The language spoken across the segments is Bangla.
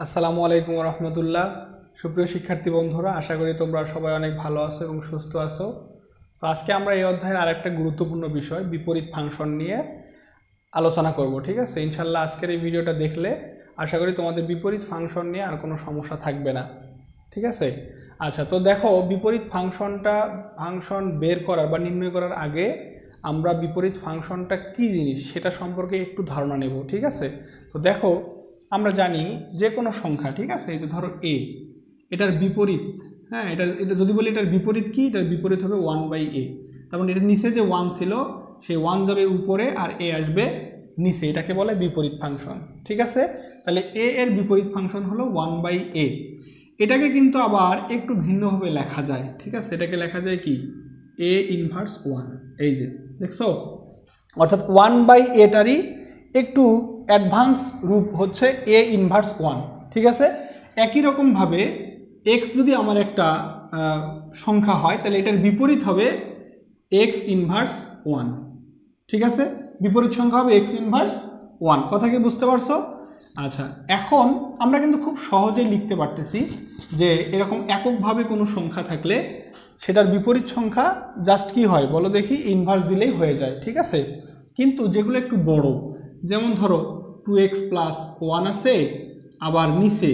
আসসালামু আলাইকুম রহমতুল্লাহ। সুপ্রিয় শিক্ষার্থী বন্ধুরা, আশা করি তোমরা সবাই অনেক ভালো আছো এবং সুস্থ আছো। তো আজকে আমরা এই অধ্যায়ের আরেকটা গুরুত্বপূর্ণ বিষয় বিপরীত ফাংশন নিয়ে আলোচনা করব। ঠিক আছে, ইনশাল্লাহ আজকের এই ভিডিওটা দেখলে আশা করি তোমাদের বিপরীত ফাংশন নিয়ে আর কোনো সমস্যা থাকবে না। ঠিক আছে, আচ্ছা, তো দেখো বিপরীত ফাংশন বের করার বা নির্ণয় করার আগে আমরা বিপরীত ফাংশনটা কি জিনিস সেটা সম্পর্কে একটু ধারণা নেব। ঠিক আছে, তো দেখো আমরা জানি যে কোনো সংখ্যা, ঠিক আছে, এই যে ধরো এ, এটার বিপরীত, হ্যাঁ, এটা যদি বলি এটার বিপরীত কি, এটার বিপরীত হবে 1/a। তার মানে এটার নিচে যে 1 ছিল সেই 1 যাবে উপরে আর এ আসবে নিচে, এটাকে বলে বিপরীত ফাংশন। ঠিক আছে, তাহলে এ এর বিপরীত ফাংশন হলো 1/a। এটাকে কিন্তু আবার একটু ভিন্নভাবে লেখা যায়। ঠিক আছে, এটাকে লেখা যায় কি, a ইনভার্স 1। এই যে দেখছো, অর্থাৎ 1/aটারই একটু অ্যাডভান্স রূপ হচ্ছে a ইনভার্স 1। ঠিক আছে, একই রকমভাবে x যদি আমার একটা সংখ্যা হয় তাহলে এটার বিপরীত হবে x ইনভার্স 1। ঠিক আছে, বিপরীত সংখ্যা হবে x ইনভার্স 1। কথা কি বুঝতে পারছো? আচ্ছা, এখন আমরা কিন্তু খুব সহজেই লিখতে পারতেছি যে এরকম এককভাবে কোনো সংখ্যা থাকলে সেটার বিপরীত সংখ্যা জাস্ট কি হয় বলো দেখি, ইনভার্স দিলেই হয়ে যায়। ঠিক আছে, কিন্তু যেগুলো একটু বড়, যেমন ধরো 2x প্লাস 1 আছে, আবার নিচে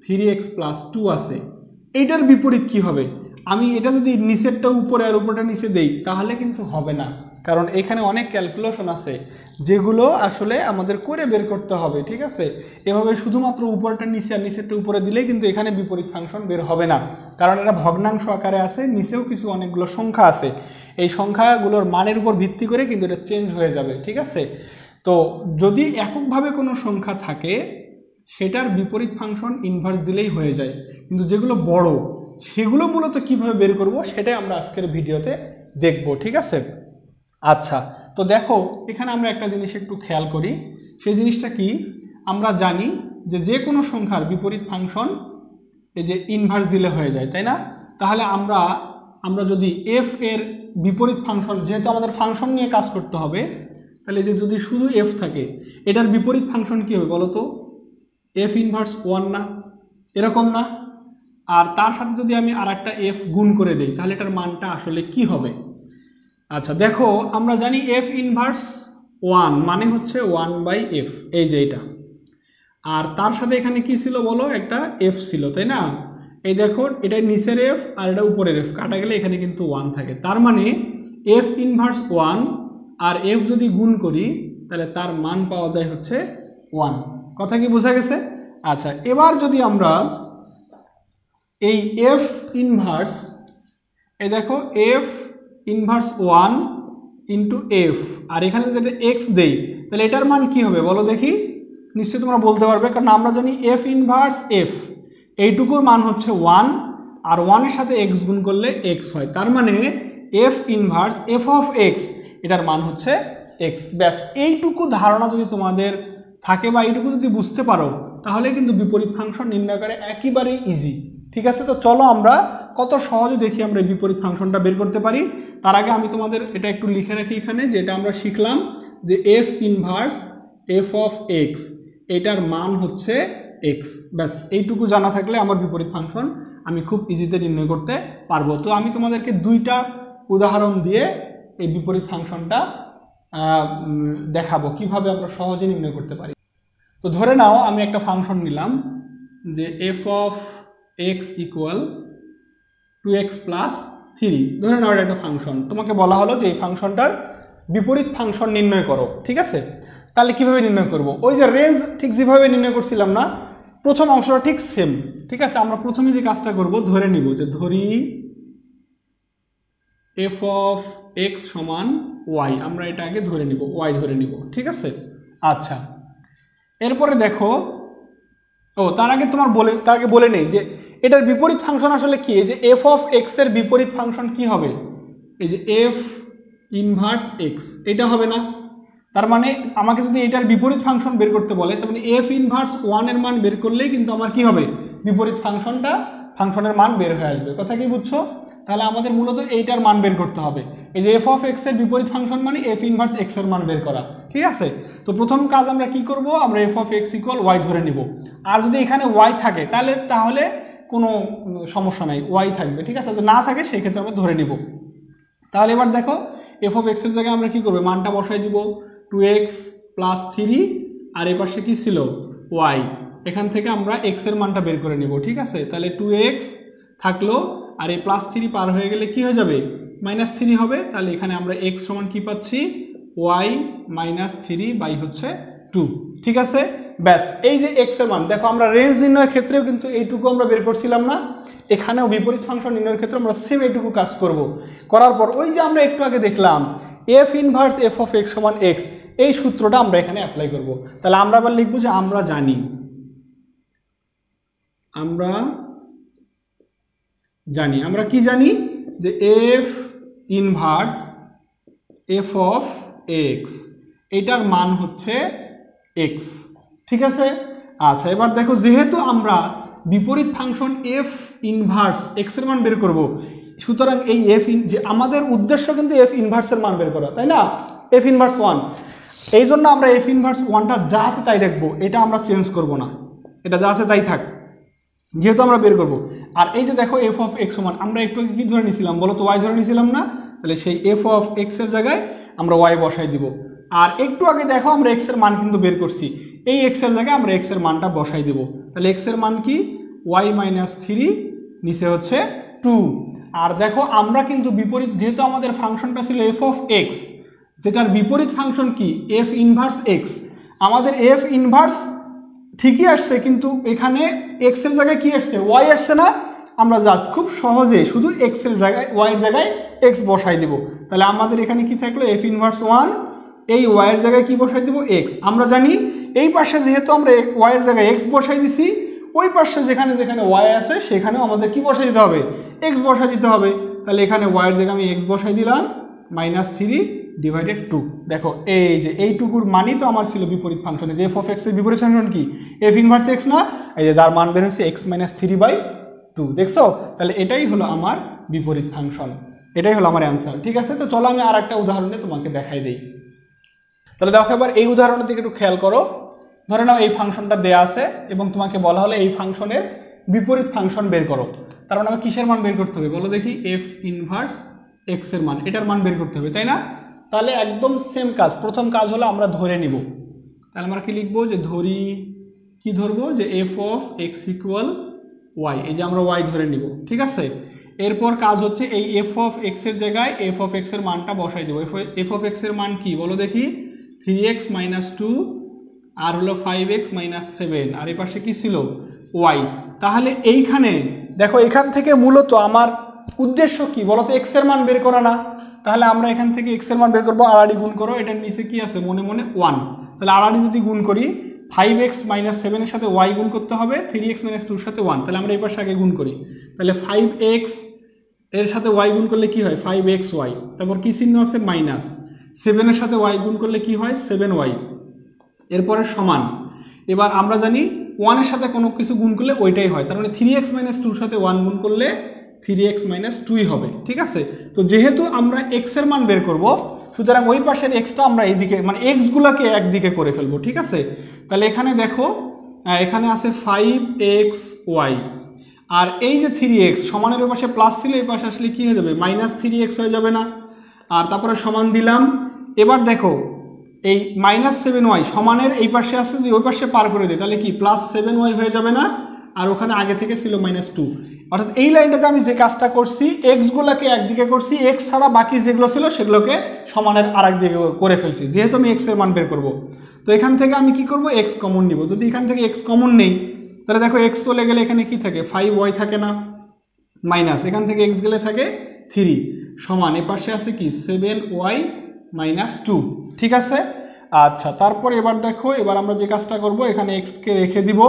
3x প্লাস 2 আছে, এইটার বিপরীত কি হবে? আমি এটা যদি নিচেরটা উপরে আর উপরটা নিচে দেই তাহলে কিন্তু হবে না, কারণ এখানে অনেক ক্যালকুলেশন আছে যেগুলো আসলে আমাদের করে বের করতে হবে। ঠিক আছে, এভাবে শুধুমাত্র উপরটা নিচে আর নিচেরটা উপরে দিলেই কিন্তু এখানে বিপরীত ফাংশন বের হবে না, কারণ এটা ভগ্নাংশ আকারে আছে, নিচেও কিছু অনেকগুলো সংখ্যা আছে, এই সংখ্যাগুলোর মানের উপর ভিত্তি করে কিন্তু এটা চেঞ্জ হয়ে যাবে। ঠিক আছে, তো যদি এককভাবে কোনো সংখ্যা থাকে সেটার বিপরীত ফাংশন ইনভার্স দিলেই হয়ে যায়, কিন্তু যেগুলো বড় সেগুলো মূলত কিভাবে বের করব সেটাই আমরা আজকের ভিডিওতে দেখব। ঠিক আছে, আচ্ছা, তো দেখো এখানে আমরা একটা জিনিস একটু খেয়াল করি, সেই জিনিসটা কি, আমরা জানি যে যে কোনো সংখ্যার বিপরীত ফাংশন এই যে ইনভার্স দিলে হয়ে যায়, তাই না? তাহলে আমরা যদি এফ এর বিপরীত ফাংশন, যেহেতু আমাদের ফাংশন নিয়ে কাজ করতে হবে, তাহলে যে যদি শুধু এফ থাকে এটার বিপরীত ফাংশন কী হবে বলো তো? এফ ইনভার্স 1 না, এরকম না? আর তার সাথে যদি আমি আর একটা এফ গুণ করে দেই তাহলে এটার মানটা আসলে কি হবে? আচ্ছা দেখো, আমরা জানি এফ ইনভার্স 1 মানে হচ্ছে 1/f, এই যে এটা, আর তার সাথে এখানে কি ছিল বলো, একটা এফ ছিল, তাই না? এই দেখো, এটা নিচের এফ আর এটা উপরের এফ কাটা গেলে এখানে কিন্তু 1 থাকে, তার মানে এফ ইনভার্স 1 আর এফ যদি গুণ করি তাহলে তার মান পাওয়া যায় হচ্ছে 1। কথা কি বোঝা গেছে? আচ্ছা, এবার যদি আমরা এই এফ ইনভার্স, এই দেখো এফ ইনভার্স 1 ইন্টু এফ, আর এখানে যদি এক্স দেই তাহলে এটার মান কি হবে বলো দেখি? নিশ্চয়ই তোমরা বলতে পারবে, কারণ আমরা জানি এফ ইনভার্স এফ এইটুকুর মান হচ্ছে 1, আর 1 এর সাথে এক্স গুণ করলে এক্স হয়, তার মানে F inverse F of x এটার মান হচ্ছে এক্স। ব্যাস, এইটুকু ধারণা যদি তোমাদের থাকে বা এইটুকু যদি বুঝতে পারো তাহলে কিন্তু বিপরীত ফাংশন নির্ণয় করে একেবারেই ইজি। ঠিক আছে, তো চলো আমরা কত সহজে দেখি আমরা এই বিপরীত ফাংশনটা বের করতে পারি। তার আগে আমি তোমাদের এটা একটু লিখে রাখি এখানে, যেটা আমরা শিখলাম যে F inverse F of x এটার মান হচ্ছে এক্স। ব্যাস, এইটুকু জানা থাকলে আমার বিপরীত ফাংশন আমি খুব ইজিতে নির্ণয় করতে পারবো। তো আমি তোমাদেরকে দুইটা উদাহরণ দিয়ে এই বিপরীত ফাংশনটা দেখাবো কিভাবে আমরা সহজে নির্ণয় করতে পারি। তো ধরে নাও আমি একটা ফাংশন নিলাম যে F of X equal 2x plus 3, ধরে নাও এটা একটা ফাংশন, তোমাকে বলা হলো যে এই ফাংশনটার বিপরীত ফাংশন নির্ণয় করো। ঠিক আছে, তাহলে কিভাবে নির্ণয় করব? ওই যে রেঞ্জ ঠিক যেভাবে নির্ণয় করছিলাম না, প্রথম অংশটা ঠিক সেম। ঠিক আছে, আমরা প্রথমে যে কাজটা করব, ধরে নিব যে ধরি এফ অফ এক্স সমান ওয়াই, আমরা এটা আগে ধরে নিব, ওয়াই ধরে নিব। ঠিক আছে, আচ্ছা, এরপরে দেখো, তার আগে বলে নেই যে এটার বিপরীত ফাংশন আসলে কি, যে এফ অফ এক্স এর বিপরীত ফাংশন কি হবে? এই যে এফ ইনভার্স এক্স, এটা হবে না? তার মানে আমাকে যদি এটার বিপরীত ফাংশন বের করতে বলে তার মানে এফ ইনভার্স 1 এর মান বের করলেই কিন্তু আমার কি হবে, বিপরীত ফাংশনের মান বের হয়ে আসবে। কথা কি বুঝছো? তাহলে আমাদের মূলত এইটার মান বের করতে হবে। এই যে এফ অফ এক্স এর বিপরীত ফাংশন মানে এফ ইনভার্স এক্স এর মান বের করা, ঠিক আছে। তো প্রথম কাজ আমরা কি করব, আমরা F of X equal Y ধরে নিব। আর যদি এখানে ওয়াই থাকে তাহলে কোনো সমস্যা নাই, ওয়াই থাকবে, ঠিক আছে। যদি না থাকে সেই ক্ষেত্রে আমরা ধরে নিব। তাহলে এবার দেখো এফ অফ এক্স এর জায়গায় আমরা কি করব, মানটা বসাই দিব 2x + 3, আর এই পাশে কি ছিল ওয়াই। এখান থেকে আমরা এক্স এর মানটা বের করে নিব, ঠিক আছে। তাহলে 2x থাকলো, আর এই +3 পার হয়ে গেলে কি হয়ে যাবে, -3 হবে। তাহলে এখানে আমরা x সমান কি পাচ্ছি, y -3/2, ঠিক আছে। ব্যাস, এই যে x এর মান দেখো, আমরা রেঞ্জ নির্ণয়ের ক্ষেত্রেও কিন্তু এইটুকু আমরা বের করছিলাম না, এখানেও বিপরীত ফাংশন নির্ণয়ের ক্ষেত্রে আমরা সেম এইটুকু কাজ করব। করার পর ওই যে আমরা একটু আগে দেখলাম F inverse F of x সমান এক্স, এই সূত্রটা আমরা এখানে অ্যাপ্লাই করব। তাহলে আমরা আবার লিখবো যে আমরা জানি আমরা কি জানি যে F inverse F of x এটার মান হচ্ছে এক্স, ঠিক আছে। আচ্ছা, এবার দেখো যেহেতু আমরা বিপরীত ফাংশন এফ ইনভার্স এক্স এর মান বের করব, সুতরাং এই যে আমাদের উদ্দেশ্য কিন্তু এফ ইনভার্সের মান বের করা, তাই না, এফ ইনভার্স 1। এই জন্য আমরা এফ ইনভার্স 1টা যা আছে তাই রাখবো, এটা আমরা চেঞ্জ করব না, এটা যা আছে তাই থাক, যেহেতু আমরা বের করব। আর এই যে দেখো এফ অফ এক্স সমান, আমরা একটু কি ধরে নিয়েছিলাম বলো তো, ওয়াই ধরে নিয়েছিলাম না। তাহলে সেই এফ অফ এক্স এর জায়গায় আমরা ওয়াই বসাই দিব। আর একটু আগে দেখো আমরা এক্স এর মান কিন্তু বের করছি, এই এক্স এর জায়গায় আমরা এক্স এর মানটা বসাই দিব। তাহলে এক্স এর মান কি, ওয়াই -3, নিচে হচ্ছে 2। আর দেখো আমরা কিন্তু বিপরীত, যেহেতু আমাদের ফাংশনটা ছিল এফ অফ এক্স, যেটার বিপরীত ফাংশন কি এফ ইনভার্স এক্স, আমাদের এফ ইনভার্স ঠিকই আসছে, কিন্তু এখানে এক্স এর জায়গায় কি আসছে, ওয়াই আসছে না। আমরা জাস্ট খুব সহজে শুধু এক্স এর জায়গায় ওয়াই এর জায়গায় এক্স বসাই দিব। তাহলে আমাদের এখানে কি থাকলো, এফ ইনভার্স 1, এই ওয়াই এর জায়গায় কি বসাই দিব, এক্স। আমরা জানি এই পাশে যেহেতু আমরা ওয়াই এর জায়গায় এক্স বসাই দিছি, ওই পাশে যেখানে যেখানে ওয়াই আছে সেখানেও আমাদের কি বসাই দিতে হবে, এক্স বসাই দিতে হবে। তাহলে এখানে ওয়াই এর জায়গায় আমি এক্স বসাই দিলাম, -3/2। দেখো এই যে এইটুকুর মানই তো আমার ছিল বিপরীত ফাংশনে, যে এফ অফ এক্স এর বিপরীত ফাংশন কি এফ ইনভার্স এক্স না, এই যে যার মান বের হচ্ছে x -3/2, দেখছো। তাহলে এটাই হলো আমার বিপরীত ফাংশন, এটাই হলো আমার অ্যান্সার, ঠিক আছে। তো চলো আমি আর একটা উদাহরণে তোমাকে দেখাই দেই। তাহলে দেখো এবার এই উদাহরণের দিকে একটু খেয়াল করো। ধরে নাও এই ফাংশনটা দেয়া আছে এবং তোমাকে বলা হলো এই ফাংশনের বিপরীত ফাংশন বের করো। তার মানে আমার কিসের মান বের করতে হবে বলো দেখি, এফ ইনভার্স এক্স এর মান, এটার মান বের করতে হবে, তাই না। তাহলে একদম সেম কাজ, প্রথম কাজ হলো আমরা ধরে নিব। তাহলে আমরা কি লিখবো, যে ধরবো যে F of X equal Y, এই যে আমরা ওয়াই ধরে নিব, ঠিক আছে। এরপর কাজ হচ্ছে এই এফ অফ এক্স এর জায়গায় এফ অফ এক্স এর মানটা বসাই দেবো। এফ অফ এক্স এর মান কি বলো দেখি, 3x - 2, আর হলো 5x - 7, আর এই পাশে কি ছিল ওয়াই। তাহলে এইখানে দেখো, এখান থেকে মূলত আমার উদ্দেশ্য কি বলতো, এক্স এর মান বের করা না। তাহলে আমরা এখান থেকে এক্স এর মান বের করবো, আড়াআড়ি গুণ করো, এটার নিচে কি আছে মনে মনে 1। তাহলে আড়াআড়ি যদি গুণ করি, 5x - 7 এর সাথে y গুণ করতে হবে, 3x - 2 এর সাথে 1। তাহলে আমরা এই পাশে আগে গুণ করি। তাহলে 5x এর সাথে y গুণ করলে কি হয়, 5xy। তারপর কি চিহ্ন আছে, মাইনাস। 7 এর সাথে y গুণ করলে কি হয়, 7y। এরপরে সমান। এবার আমরা জানি 1 এর সাথে কোনো কিছু গুণ করলে ওইটাই হয়, তার মানে 3x - 2 এর সাথে 1 গুণ করলে 3x - 2 হবে, ঠিক আছে। তো যেহেতু আমরা x এর মান বের করব, সুতরাং ওই পাশের এক্সটা আমরা এইদিকে মানে এক্স গুলাকে একদিকে করে ফেলবো, ঠিক আছে। তাহলে এখানে দেখো, এখানে আছে 5xy, আর এই যে 3x সমানের ওই পাশে প্লাস ছিল, এই পাশে আসলে কি হয়ে যাবে, -3x হয়ে যাবে না। আর তারপরে সমান দিলাম। এবার দেখো এই -7y সমানের এই পাশে আসছে, যে ওই পাশে পার করে দিই তাহলে কি +7y হয়ে যাবে না। আর ওখানে আগে থেকে ছিল -2, অর্থাৎ এই লাইনটাতে আমি যে কাজটা করছি, এক্স গুলাকে একদিকে করছি, এক্স ছাড়া বাকি যেগুলো ছিল সেগুলোকে সমানের আরেক দিকে করে ফেলছি, যেহেতু আমি এক্স এর মান বের করব। তো এখান থেকে আমি কি করব, এক্স কমন নিব। যদি এখান থেকে এক্স কমন নেই, তাহলে দেখো এক্স চলে গেলে এখানে কি থাকে, 5y থাকে না, মাইনাস, এখান থেকে এক্স গেলে থাকে 3, সমান এ পাশে আছে কি 7y - 2, ঠিক আছে। আচ্ছা, তারপর এবার দেখো, এবার আমরা যে কাজটা করব, এখানে এক্সকে রেখে দিব।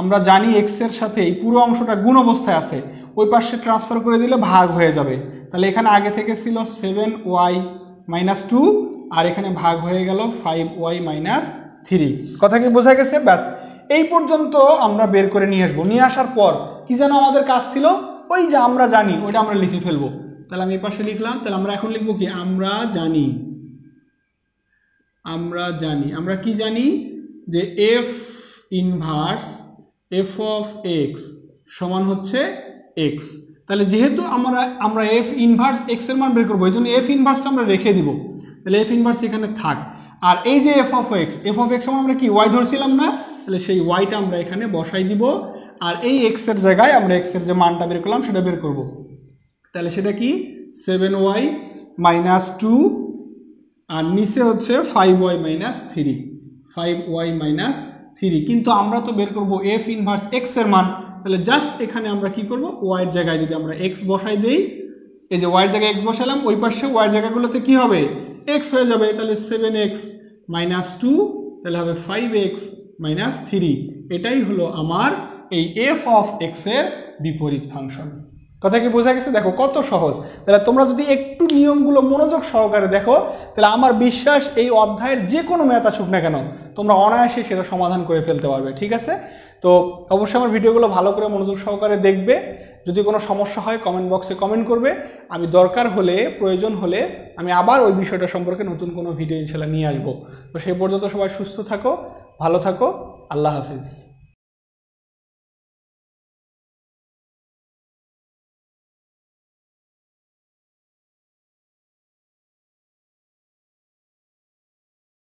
আমরা জানি এক্স এর সাথে এই পুরো অংশটা গুণ অবস্থায় আছে, ওই পাশে ট্রান্সফার করে দিলে ভাগ হয়ে যাবে। তাহলে এখানে আগে থেকে ছিল 7y - 2, আর এখানে ভাগ হয়ে গেল 5y - 3। কথা কি বোঝা গেছে? ব্যাস এই পর্যন্ত আমরা বের করে নিয়ে আসবো। নিয়ে আসার পর কি যেন আমাদের কাজ ছিল, ওই যে আমরা জানি ওইটা আমরা লিখে ফেলবো। তাহলে আমি এই পাশে লিখলাম, তাহলে আমরা এখন লিখবো কি, আমরা জানি, আমরা কি জানি যে F inverse F of x সমান হচ্ছে এক্স। তাহলে যেহেতু আমরা এফ ইনভার্স এক্স এর মান বের করবো, এই জন্য এফ ইনভার্সটা আমরা রেখে দিব। তাহলে এফ ইনভার্স এখানে থাক, আর এই যে এফ অফ এক্স সমান আমরা কি ওয়াই ধরছিলাম না, তাহলে সেই ওয়াইটা আমরা এখানে বসাই দিব, আর এই এক্স এর জায়গায় আমরা এক্স এর যে মানটা বের করলাম সেটা বের করব। তাহলে সেটা কি 7y - 2 আর নিচে হচ্ছে 5y - 3, 5y - 3। কিন্তু আমরা তো বের করব এফ ইনভার্স এক্স এর মান, তাহলে জাস্ট এখানে আমরা কি করব, ওয়াই এর জায়গায় যদি আমরা এক্স বসাই দেই, এই যে ওয়াই এর জায়গায় এক্স বসালাম, ওই পাশে ওয়াই এর জায়গাগুলোতে কি হবে, এক্স হয়ে যাবে। তাহলে 7x - 2 তাহলে হবে 5x - 3। এটাই হলো আমার এই এফ অফ এক্স এর বিপরীত ফাংশন। কথা কি বোঝা গেছে? দেখো কত সহজ। তাহলে তোমরা যদি একটু নিয়মগুলো মনোযোগ সহকারে দেখো, তাহলে আমার বিশ্বাস এই অধ্যায়ের যে কোনো ম্যাথ আসুক না কেন তোমরা অনায়াসে সেটা সমাধান করে ফেলতে পারবে। ঠিক আছে? তো অবশ্যই আমার ভিডিওগুলো ভালো করে মনোযোগ সহকারে দেখবে। যদি কোনো সমস্যা হয় কমেন্ট বক্সে কমেন্ট করবে, আমি দরকার হলে প্রয়োজন হলে আমি আবার ওই বিষয়টা সম্পর্কে নতুন কোনো ভিডিও ইনশাল্লাহ নিয়ে আসবো। তো সেই পর্যন্ত সবাই সুস্থ থাকো, ভালো থাকো, আল্লাহ হাফিজ।